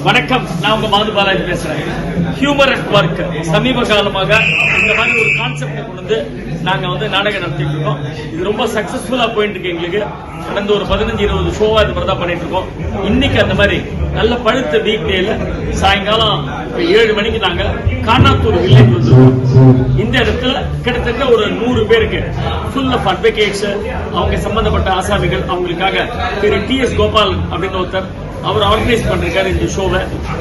வணக்கம், நான் உங்க மாது பாலாஜி பேசுறேன். ஹியூமர் அட் ஒர்க் சமீப காலமாக இந்த மாதிரி ஒரு கான்செப்ட் கொண்டு வந்து நாங்க நாடகம் நடத்திட்டு இருக்கோம். இது ரொம்ப சக்சஸ்ஃபுல்லா போயிட்டு இருக்கு. எங்களுக்கு கடந்த ஒரு 15-20 ஷோவா இது மாதிரி தான் பண்ணிட்டு இருக்கோம். இன்னைக்கு அந்த மாதிரி நல்ல பழுத்த வீக் டேல சாயங்காலம் 7 மணிக்கு நாங்க கானாத்தூர் வில்லேஜ் வந்துருக்கோம். இந்த இடத்துல கிட்டத்தட்ட ஒரு 100 பேருக்கு ஃபுல் ஆஃப் அட்வொகேட்ஸ், அவங்க சம்பந்தப்பட்ட ஆசாமிகள், அவங்களுக்காக திரு TS கோபால் அப்படின்னு ஒருத்தர் அவர் ஆர்கனைஸ் பண்றாரு இந்த ஷோவை.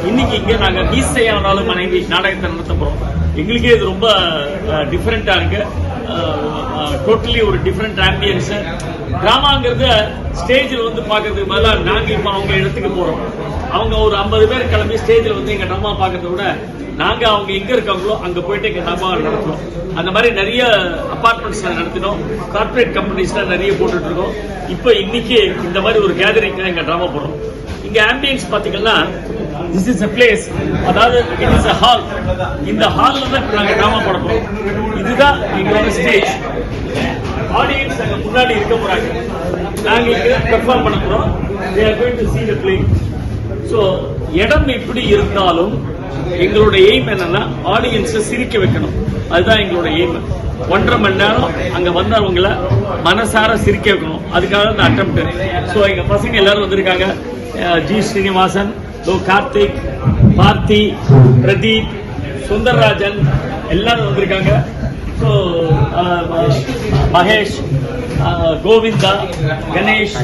இன்னைக்கு இங்க நாங்க வீசையானாலும் மனைவி நாடகத்தை நடத்த போறோம். எங்களுக்கே இது ரொம்ப டிஃபரெண்டா இருக்கு. டோட்டலி ஒரு டிஃபரெண்ட் ஆம்பியன்ஸ். டிராமாங்கிறது ஸ்டேஜில் பாக்குறதுக்கு மேல நாங்க இப்ப அவங்க இடத்துக்கு போறோம். அவங்க ஒரு 50 பேர் கிளம்பி ஸ்டேஜில் எங்க டிராமா பாக்குறத விட நாங்க அவங்க எங்க இருக்காங்களோ அங்க போயிட்டு எங்க டிராமா நடத்துறோம். அந்த மாதிரி நிறைய அபார்ட்மெண்ட்ஸ் நடத்தினோம். கார்பரேட் கம்பெனிஸ்ல நிறைய போட்டுட்டு இருக்கோம். இப்ப இன்னைக்கு இந்த மாதிரி ஒரு கேதரிங் எங்க டிராமா போடுறோம். இங்க ஆம்பியன்ஸ் பாத்தீங்கன்னா திஸ் இஸ் a place, அதாவது இட் இஸ் a hall. இந்த ஹால்ல தான் நாங்க டிராமா போட போறோம். இதுதான் எங்களோட ஸ்டேஜ். ஆடியன்ஸ் அங்க முன்னாடி இருக்க போறாங்க. நாங்க இங்க பெர்ஃபார்ம் பண்ண போறோம். they are going to see the play. So இடம் எப்படி இருந்தாலும் எங்களோட எய்ம் என்னன்னா ஆடியன்ஸை சிரிக்க வைக்கணும். அதுதான் எங்களோட எய்ம். 1.5 மணி நேரம் அங்க வந்தவங்களை மனசார சிரிக்க வைக்கணும். அதுக்காக இந்த அட்டெம்ப்ட். சோ எங்க பசங்க எல்லாரும் வந்திருக்காங்க. ஜி ஸ்ரீனிவாசன், கார்த்திக், பார்த்தி, பிரதீப், சுந்தர்ராஜன் எல்லாரும் வந்திருக்காங்க. ஸோ மகேஷ், கோவிந்தா, கணேஷ்,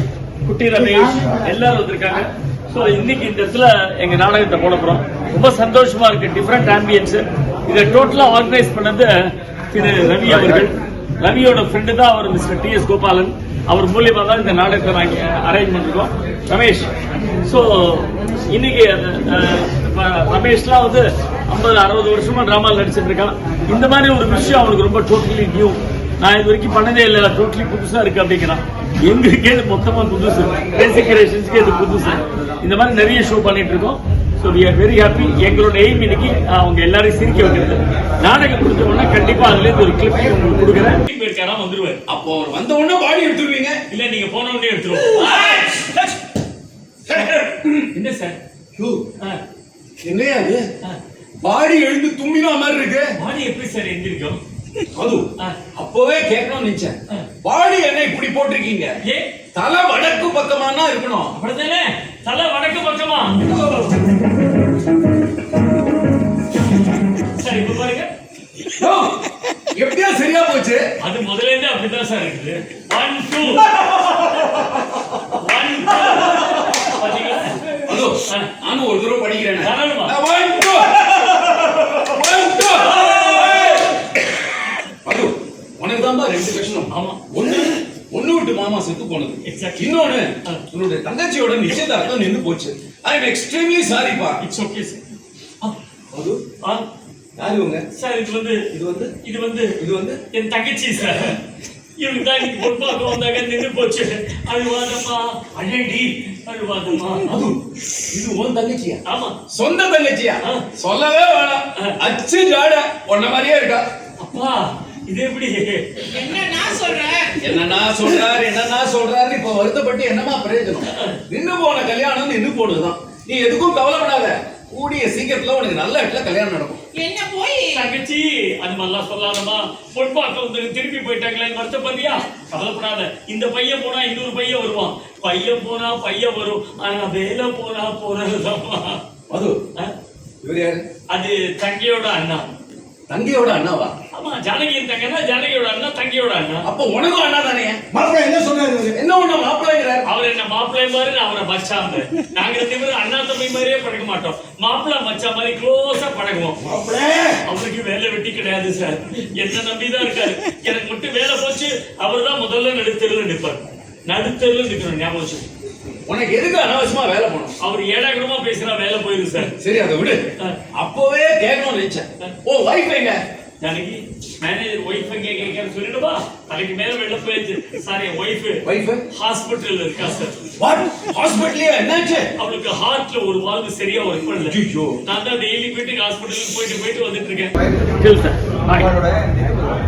குட்டி ரமேஷ் எல்லாரும் வந்திருக்காங்க. ஸோ இன்னைக்கு இந்த இடத்துல எங்க நாடகத்தை போட போறோம். ரொம்ப சந்தோஷமா இருக்கு. Different ambience. இதை டோட்டலா ஆர்கனைஸ் பண்ணது திரு ரவி அவர்கள். ரவியோட ஃப்ரெண்டு தான் அவர் மிஸ்டர் TS கோபாலன். அவர் மூலியமா தான் இந்த நாடகத்தை நாங்க அரேஞ்ச் பண்ணிருக்கோம். ரமேஷ். ஸோ இன்னைக்கு ரமேஷ்லாம் 50-60 வருஷமா டிராமாவில் நடிச்சிட்டு இருக்கான். இந்த மாதிரி ஒரு விஷயம் அவனுக்கு ரொம்ப டோட்டலி நியூ. நான் இது வரைக்கும் பண்ணதே இல்லை, டோட்டலி புதுசா இருக்கு அப்படிங்கிறான். எங்களுக்கே இது மொத்தமா புதுசு, பேசிக் கிரியேஷன்ஸ்க்கு இது புதுசு. இந்த மாதிரி நிறைய ஷோ பண்ணிட்டு இருக்கோம். So we are very happy. எங்களோட எய்ம் இன்னைக்கு அவங்க எல்லாரையும் சிரிக்க வைக்கிறது. நாடகம் கொடுத்த உடனே கண்டிப்பா அதுல இருந்து ஒரு கிளிப் உங்களுக்கு கொடுக்குறேன். போயிருக்காரா வந்துருவாரு. அப்போ வந்த உடனே பாடி எடுத்துருவீங்க? இல்ல, நீங்க போன உடனே எடுத்துருவோம். என்ன சார் என்னையா அது? பாடி எழுந்து தும்பினா மாதிரி இருக்கு. பாடி எப்படி சார் எழுந்திருக்கும்? அது அப்பவே கேட்கணும்னு நினைச்சேன். பாடி என்ன இப்படி போட்டிருக்கீங்க? தலை வடக்கு பக்கமானா இருக்கணும். அப்படித்தானே? தலை வடக்கு பக்கமா? சார் இப்ப பாருங்க. எப்படியா சரியா போச்சு? அது முதல்ல இருந்தே அப்படிதான் சார் இருக்குது. 1 2 பாத்தீங்களா? அதோ நானும் ஒரு தடவை படிக்கிறேன். 1 2 அது உனக்கு தான் 2 லட்சம். ஆமா. ஒண்ணு விட்டு மாமா செத்து போனது. இன்னொன்னு உன்னோட தங்கச்சியோட நிச்சயதார்த்தம் நின்று போச்சு. ஐ எம் எக்ஸ்ட்ரீம்லி சாரிப்பா. It's okay sir. அது யாரு உங்க சார்? இது வந்து என் தங்கச்சி சார். இவனுக்கு தான் இன்னைக்கு பொறுப்பாக்க வந்தாங்க, நின்று போச்சு. அழுவாதம்மா. அழடி அழுவாதம்மா. அது இது உன் தங்கச்சியா? ஆமா, சொந்த தங்கச்சியா? சொல்லவே வேணாம். அச்சு ஜாட உன்ன மாதிரியே இருக்கா. அப்பா இது எப்படி? என்னன்னா சொல்றாரு இப்ப வருத்தப்பட்டு என்னமா பிரயோஜனம்? நின்னு போன கல்யாணம் நின்னு போடுதுதான். நீ எதுக்கும் கவலைப்படாத. கூடிய சீக்கிரத்துல உனக்கு நல்ல இடத்துல கல்யாணம் நடக்கும். என்ன போய் தங்கச்சி அது மாதிரிலாம் சொல்லாதமா. பொறுப்பாக்க வந்து திருப்பி போயிட்டாங்களே, வருத்தப்படுறியா? கவலைப்படாத. இந்த பையன் போனா இன்னொரு பையன் வருவான். பையன் போனா பையன் வரும். ஆனா வேலை போனா போறதுதாம்மா. அது இவர் யாரு? அது தங்கையோட அண்ணா. தங்கையோட அண்ணாவா? ஆமா, ஜானகியின் தங்கன்னா ஜானகியோட அண்ணா, தங்கையோட அண்ணா. அப்ப உனக்கும் அண்ணா தானே? மாப்பிள்ளை என்ன சொன்னாரு? என்ன ஒண்ணு மாப்பிள்ளைங்கிறார்? அவர் என்ன மாப்பிள்ளை மாதிரி, அவரை மச்சான். நாங்க 2 பேரும் அண்ணா தம்பி மாதிரியே பழக மாட்டோம். மாப்பிள்ளை மச்சான் மாதிரி க்ளோஸா பழகுவோம். அவருக்கு வேலை வெட்டி கிடையாது சார். என்ன நம்பிதான் இருக்காரு. எனக்கு மட்டும் வேலை போச்சு. அவர் தான் முதல்ல நடுத்தருல நிற்பார். நடுத்தருல நிற்கணும், ஞாபகம் வச்சு. உனக்கு எதுக்கு அனாவசியமா வேலை போகணும்? அவர் ஏடாகரமா பேசுறா, வேலை போயிருக்கு சார். சரி, அதை விடு. அப்பவே கேட்கணும்னு நினைச்சேன். ஓ வைஃப் எங்க? ஜானகி மேனேஜர் ஒய்ஃப் எங்க கேட்கறேன்னு சொல்லிடுவா. தலைக்கு மேல வெளில போயிடுச்சு. சாரி, ஒய்ஃப் ஹாஸ்பிட்டல்ல இருக்கா சார். வாட்? ஹாஸ்பிட்டல்ல என்னாச்சு? அவளுக்கு ஹார்ட்ல ஒரு வால்வு சரியா ஒர்க் பண்ணல. ஐயோ. நான் தான் டெய்லி போயிட்டு ஹாஸ்பிட்டலுக்கு போயிட்டு வந்துட்டு இருக்கேன்.